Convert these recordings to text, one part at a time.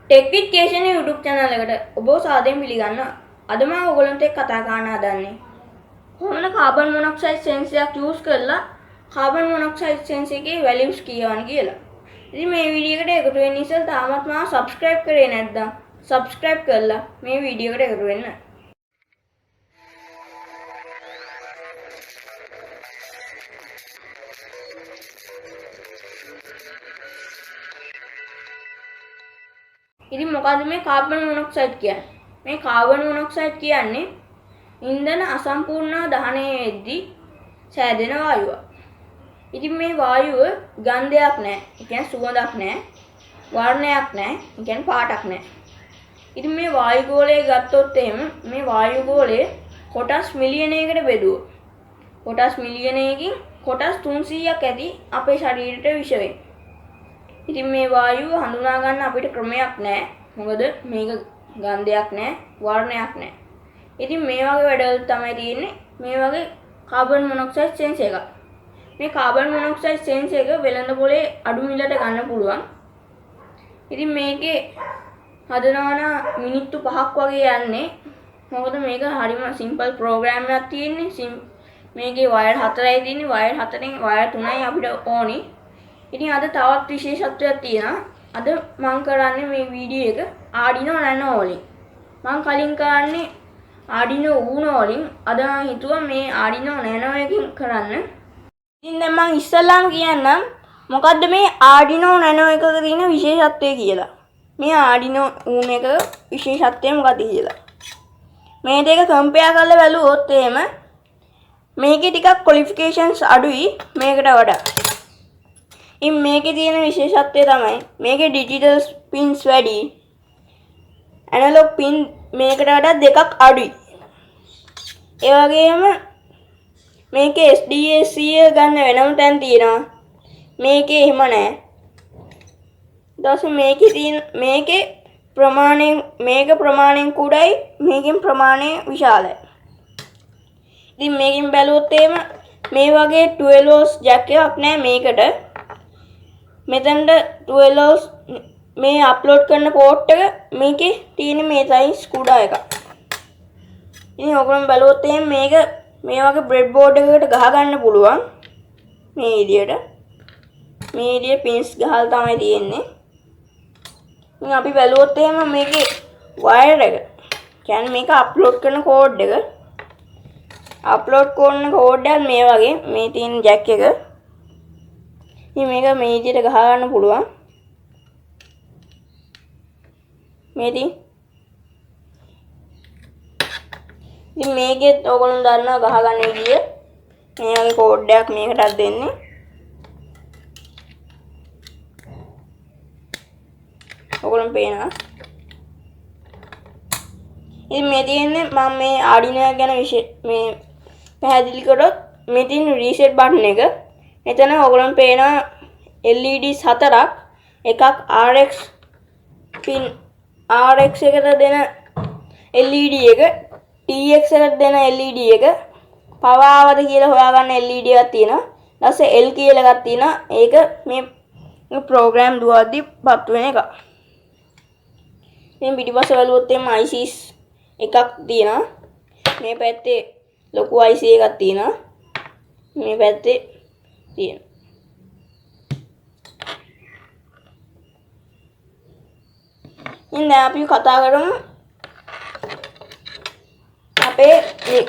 Tech විත් කේෂණ YouTube channel එකට ඔබ සාදරයෙන් පිළිගන්නවා. අද මම ඔයගොල්ලන්ට කතා කරන්න හදන්නේ කොහොමද කාබන් මොනොක්සයිඩ් සෙන්සර් එකක් යූස් කරලා කාබන් මොනොක්සයිඩ් සෙන්සර් එකේ වැලියුස් කියවන්නේ කියලා. ඉතින් මේ වීඩියෝ එකට එකතු වෙන්න ඉස්සෙල්ලා තාමත් මම subscribe කරේ නැත්නම් subscribe කරලා මේ වීඩියෝ එකට එකතු වෙන්න. ඉතින් මොකද්ද මේ කාබන් මොනොක්සයිඩ් කියන්නේ? මේ කාබන් මොනොක්සයිඩ් කියන්නේ ඉන්ධන අසම්පූර්ණ දහනය වෙද්දී සෑදෙන වායුවක්. ඉතින් මේ වායුව ගන්ධයක් නැහැ. ඒ කියන්නේ සුවඳක් නැහැ. වර්ණයක් නැහැ. ඒ කියන්නේ පාටක් නැහැ. ඉතින් මේ වායු ගෝලය ගත්තොත් එහෙම මේ වායු ගෝලය කොටස් මිලියනයකට බෙදුවොත් කොටස් මිලියනයකින් කොටස් 300ක් ඇති අපේ ශරීරයට විෂ වෙනවා. ඉතින් මේ වායුව හඳුනා ගන්න අපිට ක්‍රමයක් නැහැ. මොකද මේක ගන්ධයක් නැහැ, වර්ණයක් නැහැ. ඉතින් මේ වගේ වැඩවල තමයි තියෙන්නේ මේ වගේ කාබන් මොනොක්සයිඩ් සෙන්සර් එකක්. මේ කාබන් මොනොක්සයිඩ් සෙන්සර් එක වෙළඳ පොලේ අඩු මිලට ගන්න පුළුවන්. ඉතින් මේකේ හදනවා මිනිත්තු 5ක් වගේ යන්නේ. මොකද මේක හරිම සිම්පල් ප්‍රෝග්‍රෑම් එකක් තියෙන්නේ. මේකේ වයර් 4යි තියෙන්නේ. වයර් 4න් වයර් 3යි අපිට ඕනි. ඉතින් අද තවත් විශේෂත්වයක් තියෙනවා. අද මම කරන්නේ මේ වීඩියෝ එක arduino nano වලින්. මම කලින් කරන්නේ arduino uno වලින්. අද මම හිතුවා මේ arduino nano එකකින් කරන්න. ඉතින් දැන් මම ඉස්සල්ලාම කියන්නම් මොකද්ද මේ arduino nano එකක තියෙන විශේෂත්වය කියලා. මේ arduino uno එක විශේෂත්වය මොකක්ද කියලා. මේ දෙක කම්පෙයාර් කරලා බලුවොත් එහෙම මේකේ ටිකක් qualifications අඩුයි මේකට වඩා. ඉතින් මේකේ තියෙන විශේෂත්වය තමයි මේකේ digital pins වැඩි. analog pin මේකට වඩා දෙකක් අඩුයි. ඒ වගේම මේකේ SDAC ගන්න වෙනම තැන් තියෙනවා. මේකේ එහෙම නැහැ. මේකේ ප්‍රමාණයෙන් කුඩායි මේකෙන් ප්‍රමාණය විශාලයි. ඉතින් මේකෙන් බැලුවොත් එහෙම මේ වගේ 12 volts jack එකක් නැහැ මේකට. මෙතනට 12 volts මේ අප්ලෝඩ් කරන පෝට් එක මේකේ තියෙන මේ සයිස් කුඩා එකක්. ඉතින් ඔයගොල්ලෝ බලුවොත් එහෙනම් මේක මේ වගේ බ්‍රෙඩ් බෝඩ් එකකට ගහ ගන්න පුළුවන්. මේ විදියට. මේ විදියට පින්ස් ගහලා තමයි තියෙන්නේ. ඉතින් අපි බලුවොත් එහෙනම් මේකේ වයර් එක කියන්නේ මේක අප්ලෝඩ් කරන කෝඩ් එක. අප්ලෝඩ් කරන කෝඩ් එක මේ වගේ මේ තියෙන ජැක් එක. ඉතින් මේක මේ විදියට ගහ ගන්න පුළුවන්. ඉතින් මේකෙත් ඔයගොල්ලෝ දන්නවා ගහ ගන්න විදිය. මේ වගේ කෝඩ් එකක් මේකටත් දෙන්නේ. ඔයගොල්ලෝ පේනවා. ඉතින් මේ තියෙන්නේ මම මේ arduino ගැන මේ පැහැදිලි කරොත් මේ තියෙන රීසෙට් බටන් එක. මෙතන ඔයගොල්ලෝ පේනවා LEDs 4ක්. එකක් RX එකට දෙන LED එක, TX එකට දෙන LED එක, power ආවද කියලා හොයාගන්න LED එකක් තියෙනවා. ඊට පස්සේ L කියලා එකක් තියෙනවා. ඒක මේ ප්‍රෝග්‍රෑම් දුවද්දි පත් වෙන එක. ඉතින් පිටිපස්සේ බලුවොත් එම් ICs එකක් තියෙනවා. මේ පැත්තේ ලොකු IC එකක් තියෙනවා. මේ පැත්තේ තියෙනවා. ඉතින් දැන් අපි කතා කරමු අපේ මේ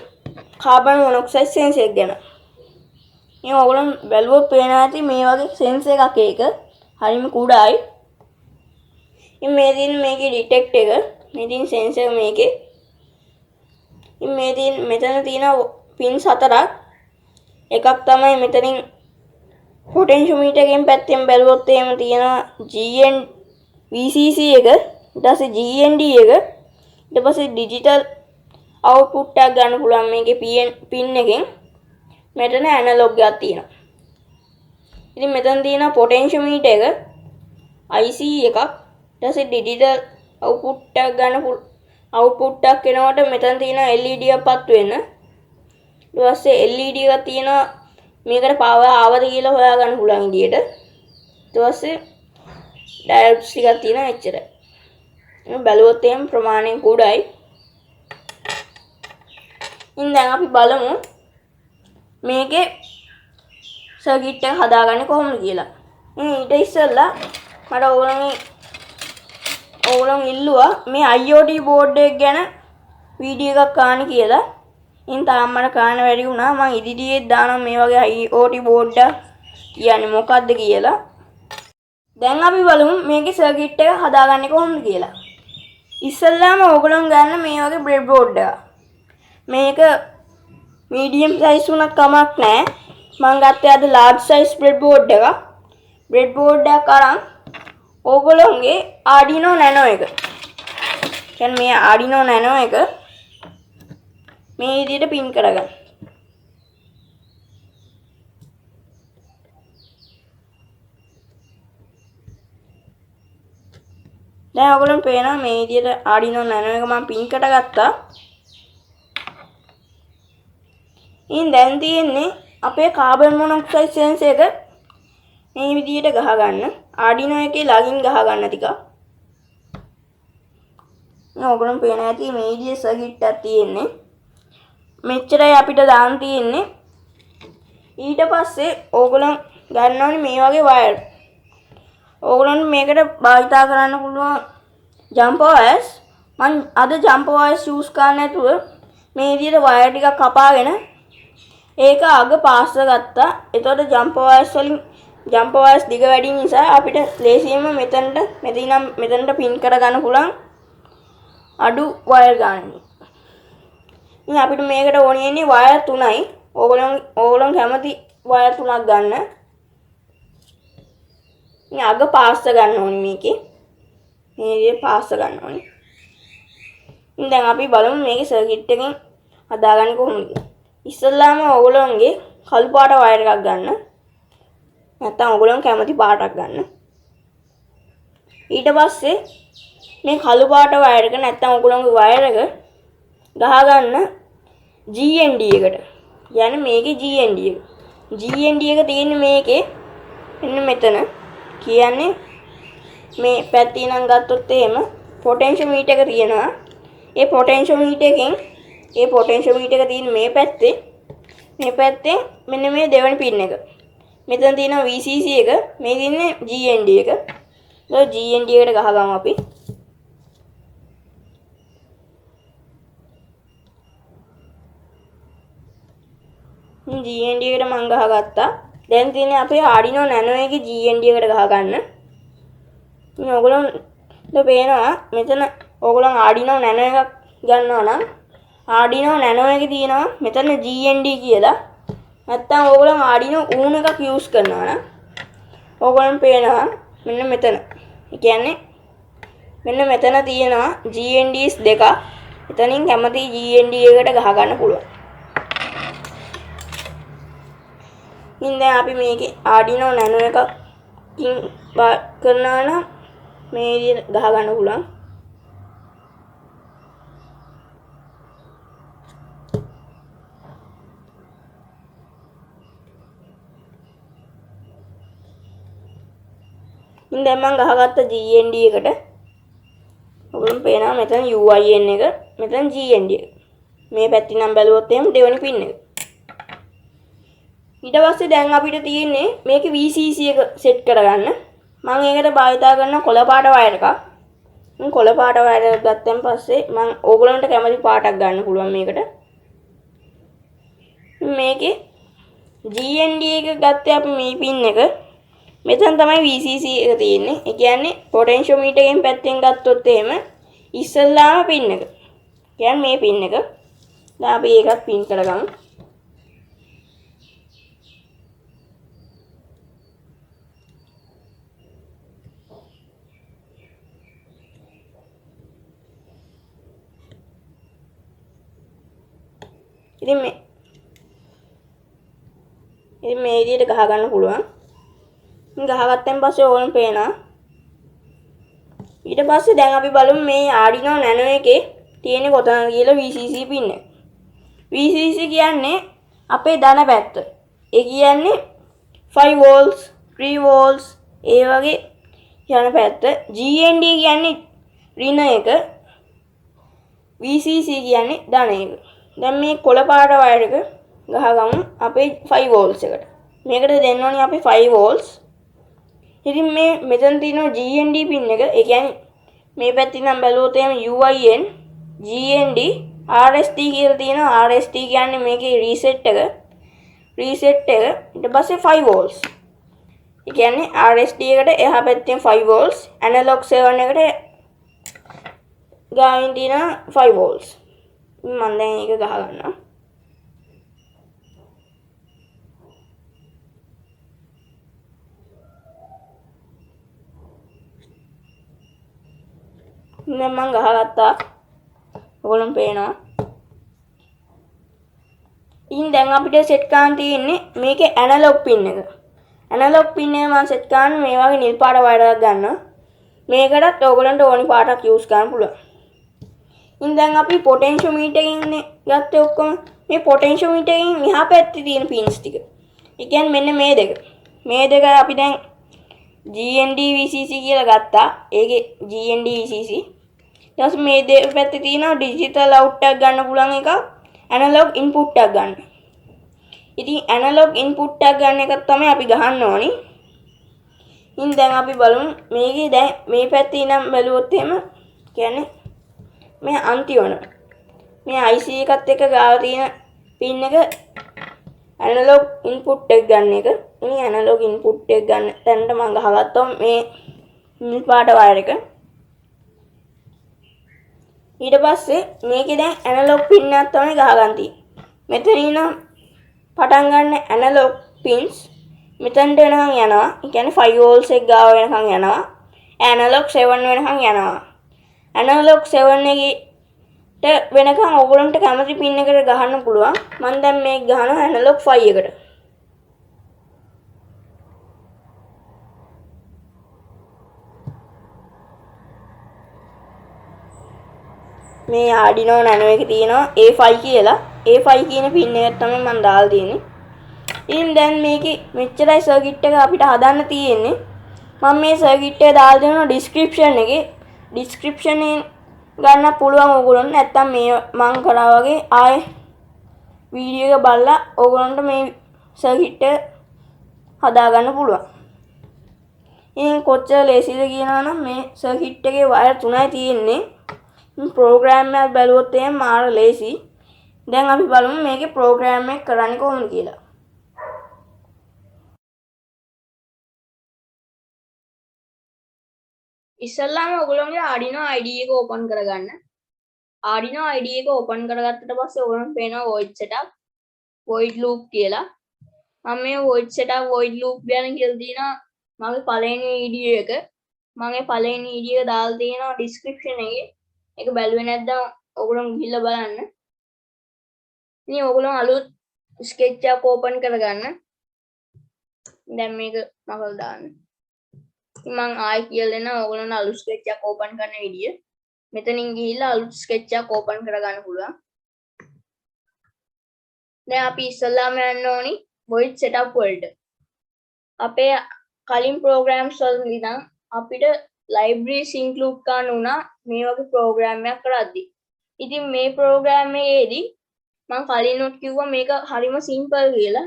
කාබන් මොනොක්සයිඩ් සෙන්සර් එක ගැන. ඉතින් ඔයගොල්ලෝ බැලුවොත් පේනවා ඇති මේ වගේ සෙන්සර් එකක් ඒක. හරිම කුඩායි. ඉතින් මේ තියෙන මේකේ ඩිටෙක්ට් එක, මේ තියෙන සෙන්සර් මේකේ. ඉතින් මෙතන තියෙන පින්ස් 4ක්. එකක් තමයි මෙතනින් පොටෙන්ෂියෝමීටර් එකෙන් පැත්තෙන් බැලුවොත් එහෙම තියෙනවා VCC එක. ඊට පස්සේ GND එක. ඊට පස්සේ ඩිජිටල් අවුට්පුට් එකක් ගන්න පුළුවන් මේකේ පින් එකෙන්. මෙතන ඇනලොග් එකක් තියෙනවා. ඉතින් මෙතන තියෙන පොටෙන්ෂියෝමීටර් එක IC එකක්. ඊට පස්සේ ඩිජිටල් අවුට්පුට් එකක් ගන්න අවුට්පුට් එකක් එනකොට මෙතන තියෙන LED එකක් පත් වෙන. ඊට පස්සේ LED එකක් තියෙනවා මේකට පවර් ආවද කියලා හොයාගන්න පුළුවන් විදියට. ඊට පස්සේ ඩයොඩ්ස් ටිකක් තියෙනවා එච්චරයි. මේ බැලුවොත් එහෙම ප්‍රමාණයෙන් කුඩායි. ඉතින් දැන් අපි බලමු මේකේ සර්කිට් එක හදාගන්නේ කොහොමද කියලා. ඊට ඉස්සෙල්ලා මට ඕගොල්ලෝ ඉල්ලුවා මේ IoT බෝඩ් එක ගැන වීඩියෝ එකක් කාන්න කියලා. ඉතින් තාම මට කාන්න බැරි වුණා. මම ඉදිරියේ දානවා මේ වගේ IoT බෝඩ් එක කියන්නේ මොකක්ද කියලා. දැන් අපි බලමු මේකේ සර්කිට් එක හදාගන්නේ කොහොමද කියලා. ඉස්සෙල්ලාම ඕගොල්ලෝ ගන්න මේ වගේ බ්‍රෙඩ් බෝඩ් එක. මේක මීඩියම් සයිස් උනත් කමක් නැහැ. මම ගත්තේ අද ලාර්ජ් සයිස් බ්‍රෙඩ් බෝඩ් එක. බ්‍රෙඩ් බෝඩ් එක අරන් ඕගොල්ලෝගේ arduino nano එක. කියන්නේ මේ arduino nano එක මේ විදිහට පින් කරගන්න. දැන් ඔයගොල්ලෝ පේනවා මේ විදිහට arduino nano එක මම පින් කරගත්තා. ඉතින් දැන් තියෙන්නේ අපේ කාබන් මොනොක්සයිඩ් සෙන්සර් එක මේ විදිහට ගහ ගන්න. arduino එකේ ලගින් ගහ ගන්න ටික. දැන් ඔයගොල්ලෝ පේන ඇති මේ විදිහේ සර්කිට් එකක් තියෙන්නේ. මෙච්චරයි අපිට දාන්න තියෙන්නේ. ඊට පස්සේ ඕගොල්ලෝ ගන්න ඕනේ මේ වගේ වයර්. ඕගොල්ලෝ මේකට භාවිතා කරන්න පුළුවන් ජම්පර් වයර්ස්. මම අද ජම්පර් වයර්ස් යූස් කරන්න නැතුව මේ විදිහට වයර් ටිකක් කපාගෙන ඒක අග පාස් ගත්තා. එතකොට ජම්පර් වයර්ස් දිග වැඩි නිසා අපිට ලේසියෙන්ම මෙතනට පින් කරගන්න පුළුවන් අඩු වයර් ගන්න. ඉතින් අපිට මේකට ඕනේ වයර් 3යි. ඕගොල්ලෝ කැමති වයර් 3ක් ගන්න. ඉතින් අග පාස් ගන්න ඕනේ මේකේ. මේ විදිහට පාස් ගන්න ඕනේ. ඉතින් දැන් අපි බලමු මේකේ සර්කිට් එකෙන් හදාගන්නේ කොහොමද. ඉස්සෙල්ලාම ඕගොල්ලෝගේ කළු පාට වයර් එකක් ගන්න. නැත්නම් ඕගොල්ලෝ කැමති පාටක් ගන්න. ඊට පස්සේ මේ කළු පාට වයර් එක නැත්නම් ඕගොල්ලෝගේ වයර් එක ගහ ගන්න GND එකට. يعني මේකේ GND එක. GND එක තියෙන්නේ මේකේ මෙන්න මෙතන. කියන්නේ මේ පැත්තේ නම් ගත්තොත් එහෙම පොටෙන්ෂියෝමීටර් එක තියෙනවා. ඒ පොටෙන්ෂියෝමීටර් එකෙන් ඒ පොටෙන්ෂියෝමීටර් එක තියෙන මේ පැත්තේ මෙන්න මේ දෙවෙනි පින් එක. මෙතන තියෙනවා VCC එක, මේ තියෙන්නේ GND එක. ඒක GND එකට ගහගමු අපි. GND එකට මම ගහගත්තා. දැන් තියෙන්නේ අපේ arduino nano එකේ GND එකට ගහගන්න. ඉතින් ඔයගොල්ලෝ පේනවා මෙතන ඔයගොල්ලෝ arduino nano එකක් ගන්නවා නම් arduino nano එකේ තියෙනවා මෙතන GND කියලා. නැත්තම් ඕගොල්ලෝ arduino uno එකක් යූස් කරනවා නම් ඕගොල්ලෝ පේනවා මෙන්න මෙතන. ඒ කියන්නේ මෙන්න මෙතන තියෙනවා GNDs දෙකක්. එතනින් කැමති GND එකට ගහ ගන්න පුළුවන්. ඉතින් දැන් අපි මේකේ arduino nano එකක් කරනවා නම් මේ විදිහට ගහ ගන්න පුළුවන්. දැන් මම ගහගත්ත GND එකට ඔයගොල්ලෝ පේනවා මෙතන UIN එක, මෙතන GND එක. මේ පැත්තේ නම් බැලුවොත් එහෙම දෙවෙනි පින් එක. ඊට පස්සේ දැන් අපිට තියෙන්නේ මේකේ VCC එක සෙට් කරගන්න. මම ඒකට භාවිතා කරන කොළ පාට වයර් එකක්. මම කොළ පාට වයර් එක ගත්තන් පස්සේ මම ඕගොල්ලන්ට කැමති පාටක් ගන්න පුළුවන් මේකට. මේකේ GND එක ගත්තේ අපි මේ පින් එක. මෙතන තමයි VCC එක තියෙන්නේ. ඒ කියන්නේ පොටෙන්ෂියෝමීටර් එකෙන් පැත්තෙන් ගත්තොත් එහෙම ඉස්සල්ලාම පින් එක. කියන්නේ මේ පින් එක. දැන් අපි ඒකත් පින් කරගමු. ඉතින් මේ විදිහට ගහ ගන්න පුළුවන්. ගහගත්තන් පස්සේ ඕන පේනවා. ඊට පස්සේ දැන් අපි බලමු මේ arduino nano එකේ තියෙන කොතනද කියලා VCC පින් එක. VCC කියන්නේ අපේ ධන පැත්ත. ඒ කියන්නේ 5 volts 3 volts ඒ වගේ යන පැත්ත. GND කියන්නේ ඍණ එක VCC කියන්නේ ධන එක. දැන් මේ කොළ පාට වයර් එක ගහගමු අපේ 5 volts එකට. මේකට දෙන්න ඕනේ අපි 5 volts. ඉතින් මේ මෙතන තියෙන GND pin එක, ඒ කියන්නේ මේ පැත්තේ නම් බැලුවොත් එහෙම UIN GND RST කියලා තියෙනවා. RST කියන්නේ මේකේ රීසෙට් එක. ඊට පස්සේ 5 volts. ඒ කියන්නේ RST එකට එහා පැත්තෙන් 5 volts, analog 7 එකට ගාවින් තියෙන 5 volts. මම දැන් ඒක ගහ ගන්නවා. දැන් මම ගහගත්තා. ඔයගොල්ලෝ පේනවා. ඉතින් දැන් අපිට සෙට් කරන්න තියෙන්නේ මේකේ ඇනලොග් පින් එක. ඇනලොග් පින් එක මම සෙට් කරන්නේ මේ වගේ නිල් පාට වයර් එකක් ගන්නවා. මේකටත් ඕගොල්ලන්ට ඕනි පාටක් යූස් කරන්න පුළුවන්. ඉතින් දැන් අපි පොටෙන්ෂියෝමීටර් එකකින් ගත්තේ ඔක්කොම මේ පොටෙන්ෂියෝමීටර් එකකින් එහා පැත්තේ තියෙන පින්ස් ටික. ඒ කියන්නේ මෙන්න මේ දෙක. මේ දෙක අපි දැන් GND VCC කියලා ගත්තා. ඒකේ GND VCC. ඊට පස්සේ මේ දෙපැත්තේ තියෙනවා ඩිජිටල් අවුට් එකක් ගන්න පුළුවන් එකක්, ඇනලොග් ඉන්පුට් එකක් ගන්න. ඉතින් ඇනලොග් ඉන්පුට් එකක් ගන්න එක තමයි අපි ගහන්න ඕනි. ඉතින් දැන් අපි බලමු මේකේ දැන් මේ පැත්තේ නම් බැලුවොත් එහෙම කියන්නේ මේ අන්තිවන මේ IC එකත් එක්ක ගාව තියෙන පින් එක ඇනලොග් ඉන්පුට් එක ගන්න එක. ඉතින් ඇනලොග් ඉන්පුට් එක ගන්න තැනට මම ගහගත්තා මේ නිල් පාට වයර් එක. ඊට පස්සේ මේකේ දැන් ඇනලොග් පින් එකක් තමයි ගහගන්න තියෙන්නේ. මෙතන ඉන්න පටන් ගන්න ඇනලොග් පින්ස් මෙතනට වෙනකන් යනවා. ඒ කියන්නේ 5 volts එක ගාව වෙනකන් යනවා. ඇනලොග් 7 වෙනකන් යනවා. ඇනලොග් 7 එකේට වෙනකන් ඕගොල්ලන්ට කැමති පින් එකට ගහන්න පුළුවන්. මම දැන් මේක ගහනවා ඇනලොග් 5 එකට. මේ arduino nano එකේ තියෙනවා A5 කියලා. A5 කියන පින් එක තමයි මම දාලා තියෙන්නේ. ඉතින් දැන් මේකේ මෙච්චරයි සර්කිට් එක අපිට හදන්න තියෙන්නේ. මම මේ සර්කිට් එක දාලා දෙනවා ඩිස්ක්‍රිප්ෂන් එකේ. ඩිස්ක්‍රිප්ෂන් එකෙන් ගන්න පුළුවන් ඕගොල්ලන්ට. නැත්තම් මේ මම කරා වගේ ආයේ වීඩියෝ එක බලලා ඕගොල්ලන්ට මේ සර්කිට් එක හදා ගන්න පුළුවන්. ඉතින් කොච්චර ලේසිද කියනවා නම් මේ සර්කිට් එකේ වයර් 3යි තියෙන්නේ. ප්‍රෝග්‍රෑම් එක බැලුවොත් එහෙනම් මාර ලේසි. දැන් අපි බලමු මේකේ ප්‍රෝග්‍රෑම් එක කරන්නේ කොහොමද කියලා. ඉස්සල්ලාම ඔයගොල්ලෝගේ arduino IDE එක ඕපන් කරගන්න. arduino IDE එක ඕපන් කරගත්තට පස්සේ ඔයගොල්ලන්ට පේනවා void setup, void loop කියලා. මම මේ void setup, void loop ගැන කියලා දිනා මගේ පළවෙනි වීඩියෝ එක. මගේ පළවෙනි වීඩියෝ එක දාලා තියෙනවා description එකේ. ඒක බැලුවේ නැත්නම් ඔයගොල්ලෝ ගිහිල්ලා බලන්න. ඉතින් ඔයගොල්ලෝ අලුත් sketch එකක් ඕපන් කරගන්න. දැන් මේක මකල දාන්න. මම ආයි කියලා දෙන්න ඔයගොල්ලෝ අලුත් sketch එකක් ඕපන් කරන විදිය. මෙතනින් ගිහිල්ලා අලුත් sketch එකක් ඕපන් කරගන්න පුළුවන්. දැන් අපි ඉස්සල්ලාම යන්න ඕනි void setup වලට. අපේ කලින් programs වල ඉඳන් අපිට libraries include කරන්න උනා මේ වගේ program එකක් කරද්දී. ඉතින් මේ program එකේදී මම කලින්ොත් කිව්වා මේක හරිම simple කියලා.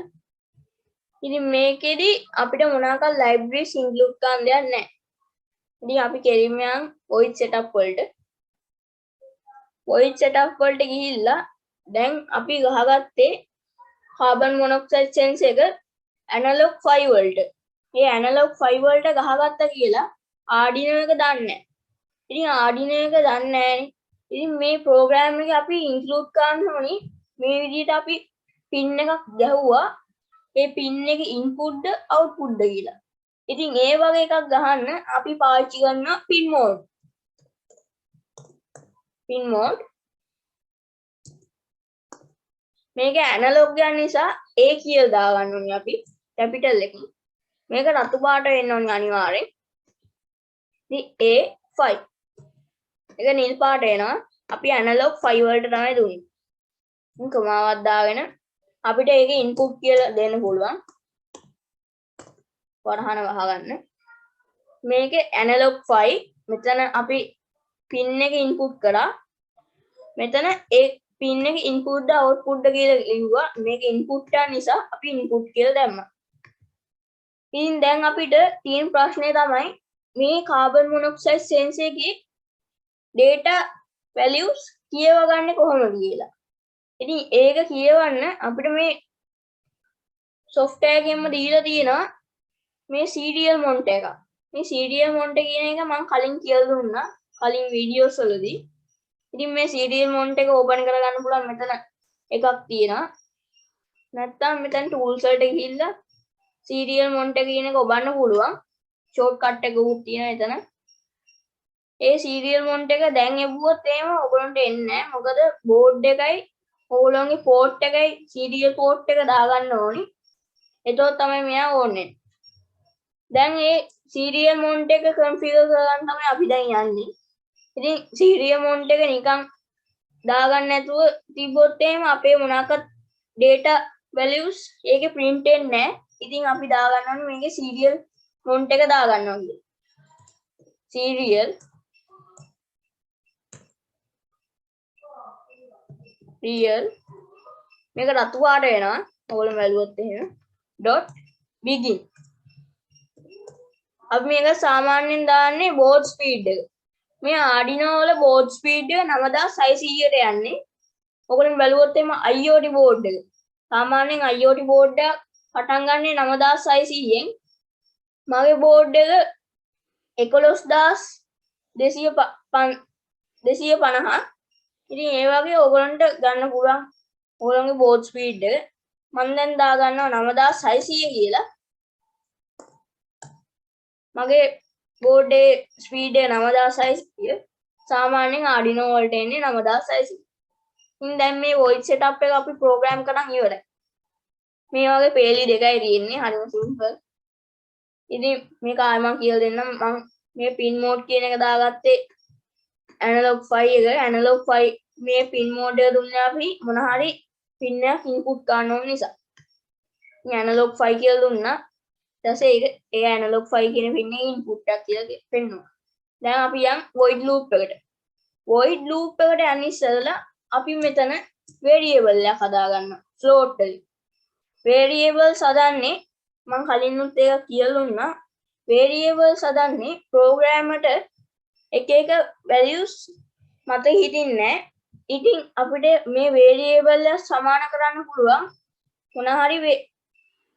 ඉතින් මේකෙදි අපිට මොනවාක libraries include කරන්න දෙයක් නැහැ. ඉතින් අපි කෙලින්ම යන් void setup වලට. void setup වලට ගිහිල්ලා දැන් අපි ගහගත්තේ carbon monoxide sense එක analog 5 වලට. මේ analog 5 වලට ගහගත්තා කියලා arduino එක දන්නේ නැහැ. ඉතින් arduino එක දන්නේ නැහැ. ඉතින් මේ program එක අපි include කරන්න ඕනි මේ විදිහට අපි pin එකක් ගැහුවා. ඒ pin එකේ input ද output ද කියලා. ඉතින් ඒ වගේ එකක් ගහන්න අපි පාවිච්චි කරනවා pin mode. pin mode මේක ඇනලොග් ගන්න නිසා A කියලා දාගන්න ඕනේ අපි කැපිටල් එකකින්. මේක රතු පාට වෙන්න ඕනේ අනිවාර්යෙන්. ඉතින් A5 එක නිල් පාට එනවා. අපි ඇනලොග් 5 වලට තමයි දුන්නේ. ඉතින් කමාවක් දාගෙන අපිට ඒකේ ඉන්පුට් කියලා දෙන්න පුළුවන්. වරහන වහගන්න. මේකේ ඇනලොග් 5 මෙතන අපි pin එක input කරා මෙතන ඒ pin එක input ද output ද කියලා ලිව්වා මේක input එක නිසා අපි input කියලා දැම්මා ඉතින් දැන් අපිට තියෙන ප්‍රශ්නේ තමයි මේ carbon monoxide sensor එකේ data values කියවගන්නේ කොහොමද කියලා ඉතින් ඒක කියවන්න අපිට මේ software එකෙන්ම දීලා තියෙනවා මේ serial mount එක. මේ serial mount කියන එක මම කලින් කියලා දුන්නා. කලින් videos වලදී. ඉතින් මේ serial mount එක open කරගන්න පුළුවන් මෙතන එකක් තියෙනවා. නැත්නම් මෙතන tools වලට ගිහිල්ලා serial mount එක කියන එක ඔබන්න පුළුවන්. shortcut එකකුත් තියෙනවා එතන. ඒ serial mount එක දැන් එවුවොත් එහෙම ඔයගොල්ලන්ට එන්නේ නැහැ. මොකද board එකයි ඕගොල්ලන්ගේ port එකයි serial port එක දාගන්න ඕනි. එතකොට තමයි මෙයා ඕනේ. දැන් මේ serial mount එක configure කරගන්න තමයි අපි දැන් යන්නේ. ඉතින් serial mount එක නිකන් දාගන්න නැතුව තිබ්බොත් එහෙම අපේ මොනවාක්වත් data values ඒකේ print වෙන්නේ නැහැ. ඉතින් අපි දාගන්න ඕනේ මේකේ serial mount එක දාගන්න ඕනේ. serial real මේක රතු පාට වෙනවා. ඔයගොල්ලෝ බැලුවොත් එහෙම .begin අපි මේක සාමාන්‍යයෙන් දාන්නේ board speed එක. මේ arduino වල board speed එක 9600ට යන්නේ. ඔයගොල්ලෝ බැලුවොත් එimhe IoT board එක. සාමාන්‍යයෙන් IoT board එක පටන් ගන්නේ 9600ෙන්. මගේ board එක 11250. ඉතින් ඒ වගේ ඔයගොල්ලන්ට ගන්න පුළුවන් ඔයගොල්ලන්ගේ board speed එක. මම දැන් දා ගන්නවා 9600 කියලා. මගේ board එකේ speed එක 9600. සාමාන්‍යයෙන් arduino වලට එන්නේ 9600. ඉතින් දැන් මේ voice setup එක අපි program කරන් ඉවරයි. මේ වගේ පේලි දෙකයි තියෙන්නේ. හරිම simple. ඉතින් මේක ආයෙ මම කියලා දෙන්නම්. මම මේ pin mode කියන එක දාගත්තේ analog 5 එක. analog 5 මේ pin mode එක දුන්නේ අපි මොන හරි pin එකක් input ගන්න ඕන නිසා. මේ analog 5 කියලා දුන්නා. ඊට පස්සේ ඒ analog 5 කියන pin එකේ input එකක් කියලා පෙන්නනවා. දැන් අපි යන් void loop එකට. void loop එකට යන්න ඉස්සෙල්ලා අපි මෙතන variable එකක් හදාගන්නවා. float වලින්. variables හදන්නේ මම කලින්නුත් ඒක කියලා දුන්නා. variables හදන්නේ program එකට එක එක values මත හිටින්නේ නැහැ. ඉතින් අපිට මේ variable එක සමාන කරන්න පුළුවන් මොන හරි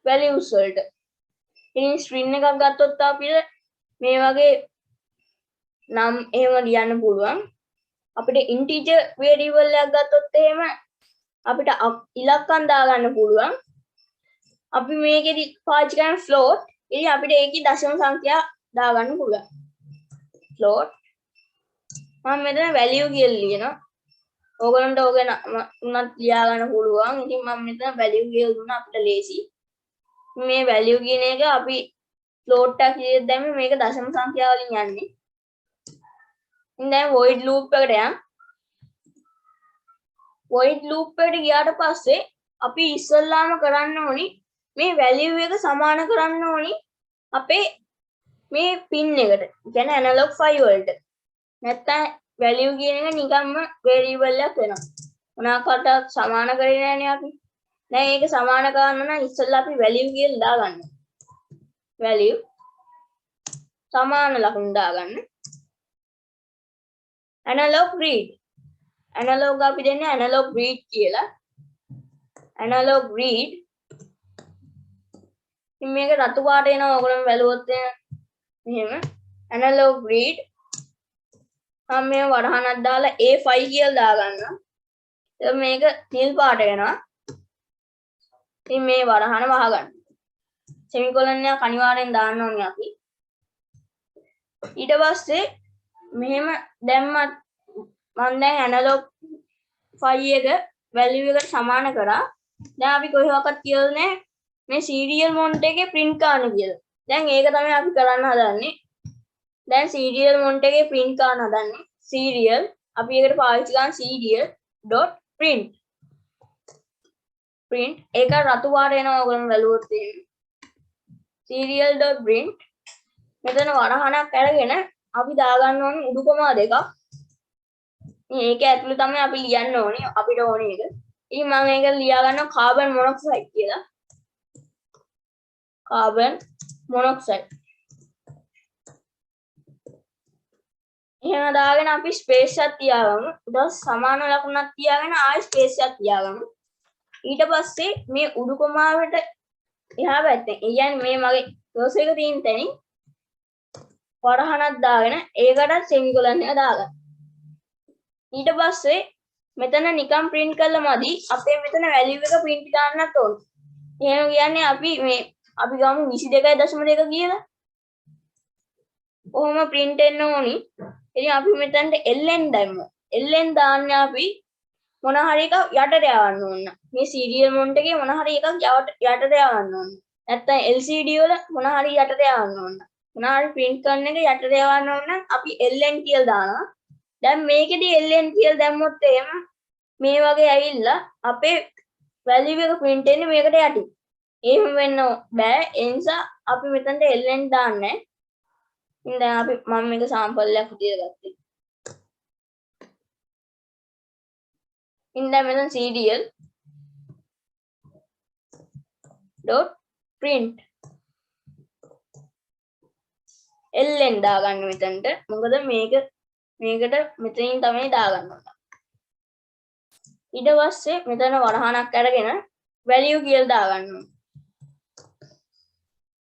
values වලට. ඉතින් string එකක් ගත්තොත් අපිට මේ වගේ නම් එහෙම ලියන්න පුළුවන්. අපිට integer variable එකක් ගත්තොත් එහෙම අපිට ඉලක්කම් දාගන්න පුළුවන්. අපි මේකෙදි පාවිච්චි කරන float. ඉතින් අපිට ඒකේ දශම සංඛ්‍යා දාගන්න පුළුවන්. float මම මෙතන value කියලා ලියනවා. ඕගොල්ලන්ට ඕක උනත් ලියා ගන්න පුළුවන්. ඉතින් මම මෙතන value කියලා දුන්නා අපිට ලේසි. මේ value කියන එක අපි float එකක් විදිහට දැම්මේ මේක දශම සංඛ්‍යා වලින් යන්නේ. ඉතින් දැන් void loop එකට යන්න. void loop එකට ගියාට පස්සේ අපි ඉස්සල්ලාම කරන්න ඕනි මේ value එක සමාන කරන්න ඕනි අපේ මේ pin එකට. කියන්නේ analog 5 වලට. නැත්තම් value කියන එක නිකම්ම variable එකක් වෙනවා. මොනවාකට සමාන කරේ නැහැනේ අපි. දැන් ඒක සමාන කරන්න නම් ඉස්සෙල්ලා අපි value කියලා දාගන්න. value සමාන ලකුණු දාගන්න. analog read. analog අපි දෙන්නේ analog read කියලා. analog read. ඉතින් මේක රතු පාට එනවා ඔයගොල්ලෝ බැලුවොත් එහෙම analog read මම මේ වරහනක් දාලා A5 කියලා දාගන්නවා. එතකොට මේක නිල් පාට වෙනවා. ඉතින් මේ වරහන වහගන්න. semicolon එක අනිවාර්යෙන් දාන්න ඕනේ අපි. ඊට පස්සේ මෙහෙම දැම්මත් මම දැන් analog 5 එක value එකට සමාන කරා. දැන් අපි කොහේවත් කියලා නැහැ මේ serial mount එකේ print කරන්න කියලා. දැන් ඒක තමයි අපි කරන්න හදන්නේ. දැන් serial mount එකේ print කරන්න හදන්නේ. serial අපි ඒකට පාවිච්චි කරන serial.print. print ඒක රතු පාට එනවා ඔයගොල්ලෝ බැලුවොත් එහෙම. serial.print මෙතන වරහනක් අරගෙන අපි දාගන්න ඕනේ උඩුකමා දෙකක්. මේක ඇතුළේ තමයි අපි ලියන්න ඕනේ අපිට ඕනේ එක. ඉතින් මම මේක ලියා ගන්නවා කාබන් මොනොක්සයිඩ් කියලා. Carbon monoxide. එහෙම දාගෙන අපි ස්පේස් එකක් තියාගමු. ඊට සමාන ලකුණක් තියාගෙන ආයෙ ස්පේස් එකක් තියාගමු. ඊට පස්සේ මේ උඩු කොමාවට එහා පැත්තෙන් කියන්නේ මේ මගේ කර්සර් එක තියෙන තැනින් වරහණක් දාගෙන ඒකට සෙමිකොලන් එක දාගන්න. ඊට පස්සේ මෙතන නිකන් print කළා මදි. අපේ මෙතන value එක print ගන්නත් ඕනේ. එහෙම කියන්නේ අපි ගමු 22.2 කියලා. ඔහොම print එන්න ඕනි. ඉතින් අපි මෙතනට ln දැම්මා. ln දාන්නේ අපි මොන හරි එකක් යටට යවන්න ඕන. මේ serial mount එකේ මොන හරි එකක් යටට යවන්න ඕන. නැත්නම් LCD වල මොන හරි යටට යවන්න ඕන. මොන හරි print කරන එක යටට යවන්න ඕන නම් අපි ln කියලා දානවා. දැන් මේකෙදි ln කියලා දැම්මොත් එහෙම මේ වගේ ඇවිල්ලා අපේ value එක print වෙන්නේ මේකට යටින්. එහෙම වෙන්න බෑ. ඒ නිසා අපි මෙතනට ln දාන්නේ. ඉතින් දැන් අපි මම මේක sample එකක් විදියට ගත්තා. ඉතින් දැන් මෙතන serial dot print ln දාගන්න මෙතනට. මොකද මේකට මෙතනින් තමයි දාගන්න ඕන. ඊට පස්සේ මෙතන වරහණක් අරගෙන value කියලා දාගන්න ඕන.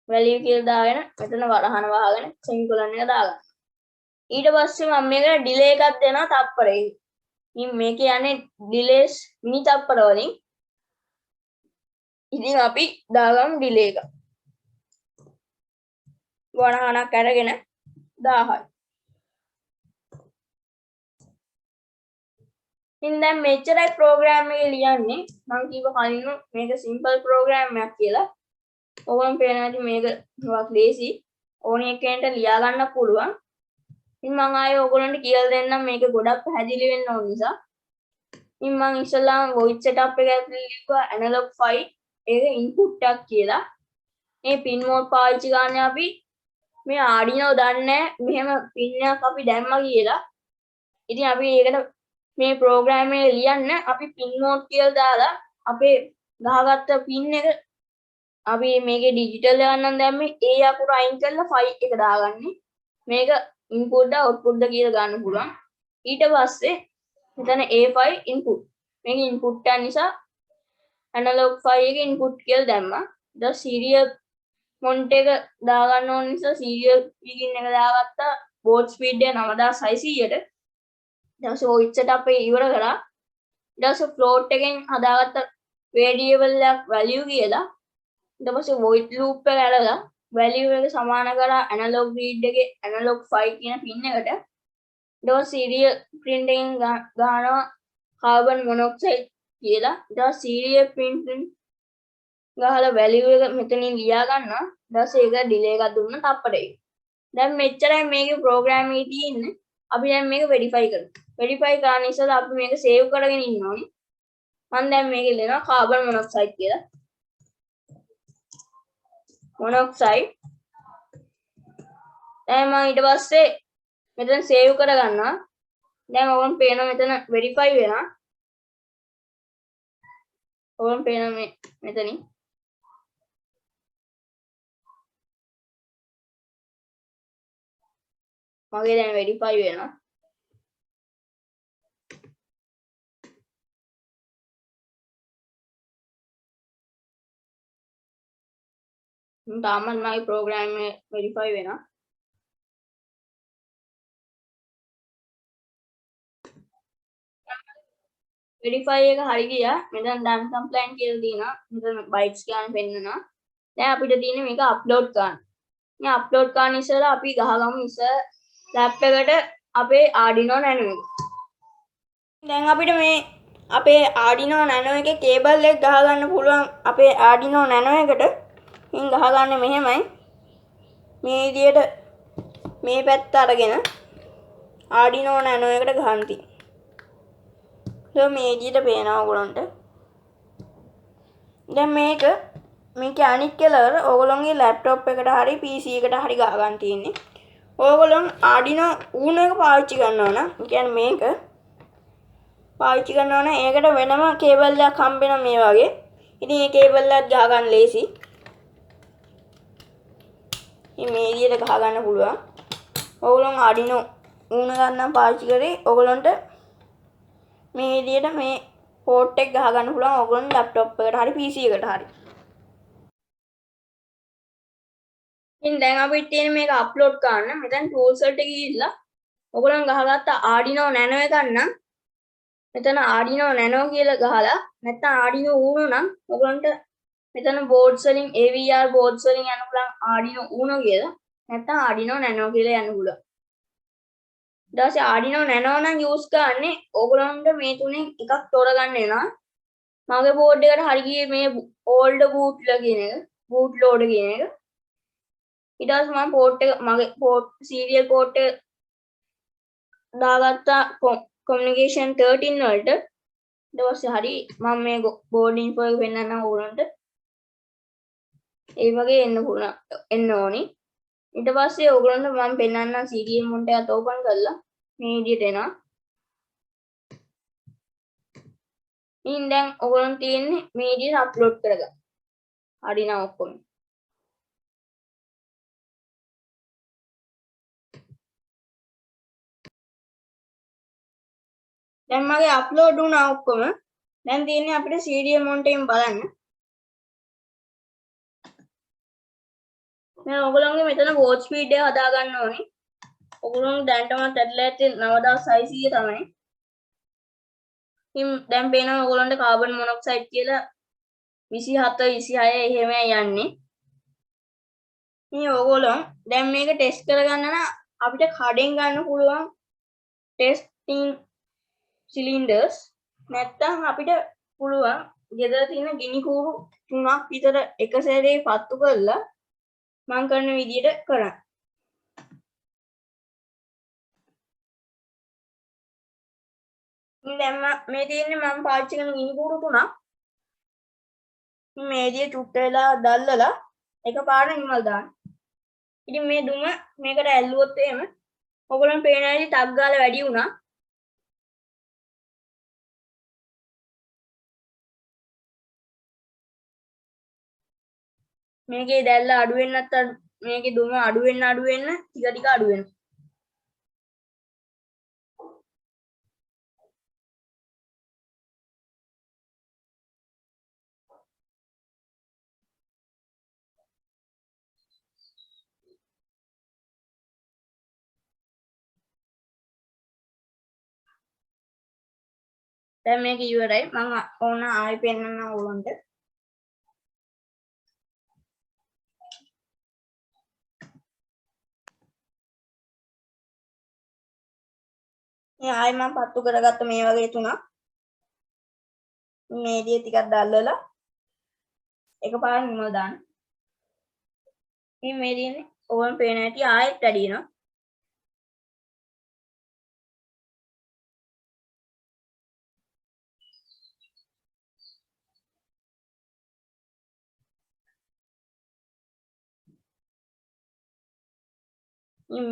value කියලා දාගෙන මෙතන වරහණ වහගෙන semicolon එක දාගන්න. ඊට පස්සේ මම මේකට delay එකක් දෙනවා තප්පරයකින්. ඉතින් මේක යන්නේ delays මිනි තප්පර වලින්. ඉතින් අපි දාගමු delay එක. වරහණක් අරගෙන 1000යි. ඉතින් දැන් මෙච්චරයි ප්‍රෝග්‍රෑම් එක ලියන්නේ. මම කිව්ව කලින්ම මේක සිම්පල් ප්‍රෝග්‍රෑම් එකක් කියලා. ඕගොල්ලෝ පේනවා ඉතින් මේක හුඟක් ලේසි. ඕනි එකෙන්ට ලියා ගන්න පුළුවන්. ඉතින් මම ආයේ ඕගොල්ලන්ට කියලා දෙන්නම් මේක ගොඩක් පැහැදිලි වෙන්න ඕන නිසා. ඉතින් මම ඉස්සෙල්ලාම void setup එක ඇතුලේ ලිව්වා analog file ඒක input එකක් කියලා. මේ pin mode පාවිච්චි කරන්නේ අපි මේ arduino දන්නේ මෙහෙම pin එකක් අපි දැම්මා කියලා. ඉතින් අපි ඒකට මේ ප්‍රෝග්‍රෑම් එක ලියන්න අපි pin mode කියලා දාලා අපේ ගහගත්ත pin එක අපි මේකේ ඩිජිටල් එකක් නම් දැම්මේ ඒ අකුර අයින් කරලා ෆයිල් එක දාගන්නේ. මේක input ද output ද කියලා ගන්න පුළුවන්. ඊට පස්සේ මෙතන A5 input. මේක input එක නිසා analog file එක input කියලා දැම්මා. ඊට serial mount එක දාගන්න ඕන නිසා serial begin එක දාගත්තා. board speed එක 9600ට. ඊට පස්සේ void setup එක ඉවර කරා. ඊට පස්සේ float එකෙන් හදාගත්ත variable එකක් value කියලා. ඊට පස්සේ void loop එක අරලා value එක සමාන කරලා analog read එකේ analog 5 කියන pin එකට. ඊට පස්සේ serial print එකෙන් ගන්නවා carbon monoxide කියලා. ඊට පස්සේ serial print ගහලා value එක මෙතනින් ලියා ගන්නවා. ඊට පස්සේ ඒක delay එකක් දුන්න තප්පරයක. දැන් මෙච්චරයි මේකේ program එකේ තියෙන්නේ. අපි දැන් මේක verify කරමු. verify කරන්න ඉස්සෙල්ලා අපි මේක save කරගෙන ඉන්න ඕනේ. මම දැන් මේකේ ලියනවා carbon monoxide කියලා. monoxide. දැන් මම ඊට පස්සේ මෙතන save කරගන්නවා. දැන් ඔයගොල්ලන් පේනවා මෙතන verify වෙනවා. ඔයගොල්ලන් පේනවා මෙතනින්. මගේ දැන් verify වෙනවා. තාමත් මගේ ප්‍රෝග්‍රෑම් එක verify වෙනවා. verify එක හරි ගියා. මෙතන done compliant කියලා තියෙනවා. මෙතන bytes ගන්න පෙන්නනවා. දැන් අපිට තියෙන්නේ මේක upload කරන්න. මේ upload කරන්න ඉස්සෙල්ලා අපි ගහගමු ඉස්සෙල්ලා lap එකට අපේ arduino nano එක. දැන් අපිට මේ අපේ arduino nano එකේ cable එක ගහ ගන්න පුළුවන් අපේ arduino nano එකට. ඉන් ගහගන්නේ මෙහෙමයි. මේ විදියට මේ පැත්ත අරගෙන arduino nano එකට ගහන්න තියෙනවා. මේ විදියට පේනවා ඔයගොල්ලන්ට. දැන් මේකේ අනිත් කෙලවර ඔයගොල්ලන්ගේ ලැප්ටොප් එකට හරි PC එකට හරි ගහ ගන්න තියෙන්නේ. ඔයගොල්ලන් arduino uno එක පාවිච්චි කරනවා නම් කියන්නේ මේක පාවිච්චි කරනවා නම් ඒකට වෙනම කේබල් එකක් හම්බ වෙනවා මේ වගේ. ඉතින් මේ කේබල් එකත් ගහ ගන්න ලේසි. මේ විදිහට ගහ ගන්න පුළුවන්. ඔයගොල්ලෝ arduino Uno ගන්න පාවිච්චි කරේ ඔයගොල්ලන්ට මේ විදිහට මේ පෝට් එක ගහ ගන්න පුළුවන් ඔයගොල්ලෝ ලැප්ටොප් එකට හරි PC එකට හරි. ඉතින් දැන් අපිට තියෙන මේක අප්ලෝඩ් කරන්න. මෙතන tools වලට ගිහිල්ලා ඔයගොල්ලන් ගහගත්ත arduino nano එකක් නම් මෙතන arduino nano කියලා ගහලා නැත්නම් arduino Uno නම් ඔයගොල්ලන්ට මෙතන boards වලින් AVR boards වලින් යන්න පුළුවන් arduino Uno කියලා. නැත්නම් arduino nano කියලා යන්න පුළුවන්. ඊට පස්සේ arduino nano නම් use කරන්නේ ඔයගොල්ලන්ට මේ තුනෙන් එකක් තෝරගන්න වෙනවා. මගේ board එකට හරි ගියේ මේ old bootloader කියන එක, bootloader කියන එක. ඊට පස්සේ මම port එක මගේ port serial port එක දාගත්තා communication 13 වලට. ඊට පස්සේ හරි මම මේ board info එක පෙන්නන්නම් ඔයගොල්ලන්ට. ඒ වගේ එන්න ඕනි. ඊට පස්සේ ඔයගොල්ලන්ට මම පෙන්නන්නම් serial mount එකත් open කරලා මේ විදිහට එනවා. ඉතින් දැන් ඔයගොල්ලන් තියෙන්නේ මේ විදිහට අප්ලෝඩ් කරගන්න. හරි නම ඔක්කොම. දැන් මගේ අප්ලෝඩ් වුණා ඔක්කොම. දැන් තියෙන්නේ අපිට serial mount එකෙන් බලන්න. දැන් ඔයගොල්ලන්ගේ මෙතන watch speed එක හදා ගන්න ඕනේ. ඔයගොල්ලෝ දැන්ටම ඇදලා ඇත්තේ 9600 තමයි. ඉතින් දැන් පේනවා ඔයගොල්ලන්ට carbon monoxide කියලා 27 26 එහෙම යන්නේ. ඉතින් ඔයගොල්ලෝ දැන් මේක ටෙස්ට් කරගන්න නම් අපිට කඩෙන් ගන්න පුළුවන් ටෙස්ටිං cylinders නැත්තම් අපිට පුළුවන් ගෙදර තියෙන ගිනි කූරු 3ක් විතර එක සැරේ පත්තු කරලා මම කරන විදිහට කරන්න. දැන් මේ තියෙන්නේ මම පාවිච්චි කරන ගිනි කූරු 3ක්. මේ විදිහට චුට්ට වෙලා දැල්ලලා එකපාරට නිමල් දාන්න. ඉතින් මේ දුම මේකට ඇල්ලුවොත් එහෙම ඔයගොල්ලන් පේන ඇයි ටක් ගාලා වැඩි වුණා. මේකේ දැල්ල අඩු වෙන්නත් මේකේ දුම අඩු වෙන්න ටික ටික අඩු වෙනවා. දැන් මේක ඉවරයි. මම ඕන ආයෙ පෙන්නන්න ඕනට. මේ ආයෙ මම පත්තු කරගත්ත මේ වගේ තුනක්. මේ විදිහ ටිකක් දැල්ලලා එකපාරට නිමල් දාන්න. ඉතින් මේ දිනේ ඕවන් පේන ඇටි ආයෙත් වැඩි වෙනවා.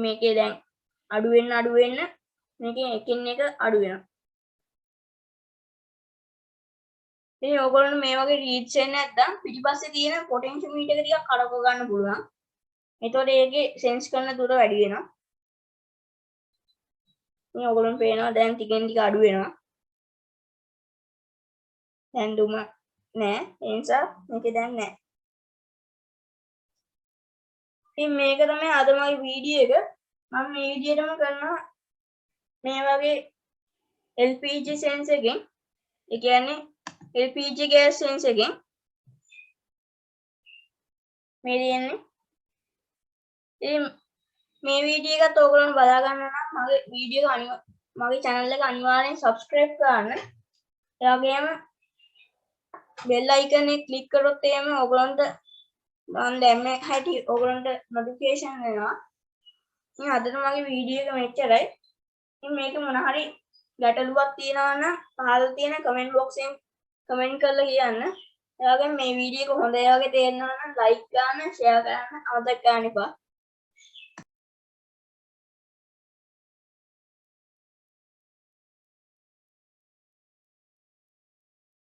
මේකේ දැන් අඩු වෙන්න මේකෙන් එකින් එක අඩු වෙනවා. ඉතින් ඔයගොල්ලෝ මේ වගේ රීඩ්ස් එන්නේ නැත්නම් පිටිපස්සේ තියෙන පොටෙන්ෂියෝමීටර් එක ටිකක් කඩක ගන්න පුළුවන්. එතකොට ඒකේ සෙන්ස් කරන දුර වැඩි වෙනවා. ඉතින් ඔයගොල්ලෝ පේනවා දැන් ටිකෙන් ටික අඩු වෙනවා. දැන් දුම නෑ. ඒ නිසා මේකේ දැන් නෑ. ඉතින් මේක තමයි අද මගේ වීඩියෝ එක. මම මේ විදිහටම කරනවා මේ වගේ LPG සෙන්ස් එකෙන්. ඒ කියන්නේ LPG gas සෙන්ස් එකෙන් මේ දෙන්නේ. ඉතින් මේ වීඩියෝ එකත් ඔයගොල්ලෝ බලා ගන්න නම් මගේ වීඩියෝ එක මගේ channel එක අනිවාර්යෙන් subscribe කරන්න. ඒ වගේම bell icon එක click කරොත් එහෙම ඔයගොල්ලන්ට මම දැම්මේ හැටි ඔයගොල්ලන්ට notification වෙනවා. ඉතින් අදට මගේ වීඩියෝ එක මෙච්චරයි. ඉතින් මේක මොන හරි ගැටලුවක් තියෙනවා නම් පහළ තියෙන comment box එකෙන් comment කරලා කියන්න. ඒ වගේම මේ වීඩියෝ එක හොඳයි වගේ තේරෙනවා නම් like ගන්න, share කරන්න අමතක කරන්න එපා.